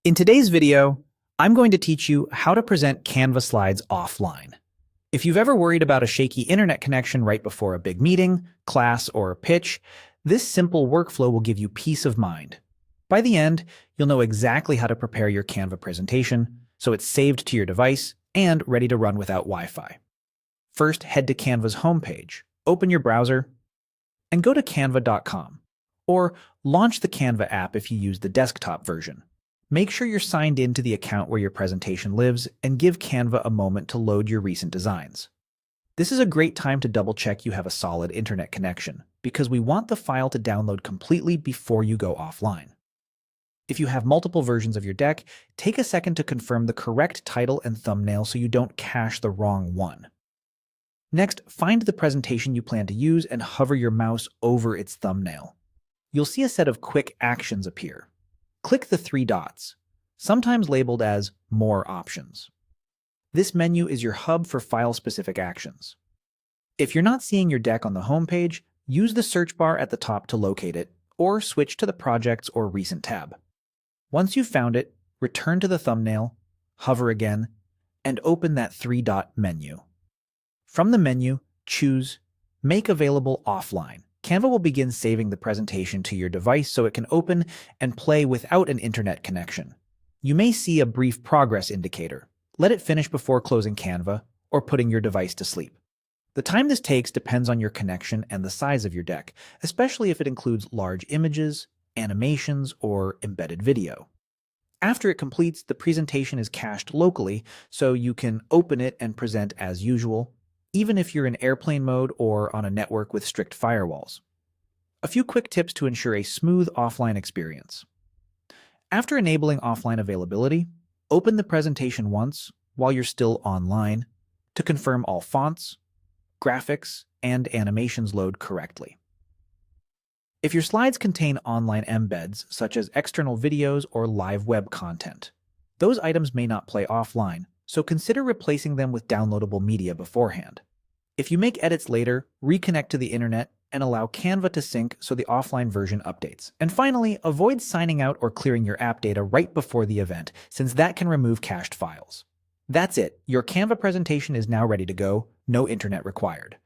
In today's video, I'm going to teach you how to present Canva slides offline. If you've ever worried about a shaky internet connection right before a big meeting, class, or pitch, this simple workflow will give you peace of mind. By the end, you'll know exactly how to prepare your Canva presentation, so it's saved to your device and ready to run without Wi-Fi. First, head to Canva's homepage, open your browser, and go to canva.com, or launch the Canva app if you use the desktop version. Make sure you're signed in to the account where your presentation lives and give Canva a moment to load your recent designs. This is a great time to double-check you have a solid internet connection, because we want the file to download completely before you go offline. If you have multiple versions of your deck, take a second to confirm the correct title and thumbnail so you don't cache the wrong one. Next, find the presentation you plan to use and hover your mouse over its thumbnail. You'll see a set of quick actions appear. Click the three dots, sometimes labeled as More Options. This menu is your hub for file-specific actions. If you're not seeing your deck on the homepage, use the search bar at the top to locate it, or switch to the Projects or Recent tab. Once you've found it, return to the thumbnail, hover again, and open that three-dot menu. From the menu, choose Make Available Offline. Canva will begin saving the presentation to your device so it can open and play without an internet connection. You may see a brief progress indicator. Let it finish before closing Canva or putting your device to sleep. The time this takes depends on your connection and the size of your deck, especially if it includes large images, animations, or embedded video. After it completes, the presentation is cached locally, so you can open it and present as usual, even if you're in airplane mode or on a network with strict firewalls. A few quick tips to ensure a smooth offline experience. After enabling offline availability, open the presentation once while you're still online to confirm all fonts, graphics, and animations load correctly. If your slides contain online embeds, such as external videos or live web content, those items may not play offline, so consider replacing them with downloadable media beforehand. If you make edits later, reconnect to the internet and allow Canva to sync so the offline version updates. And finally, avoid signing out or clearing your app data right before the event, since that can remove cached files. That's it. Your Canva presentation is now ready to go, no internet required.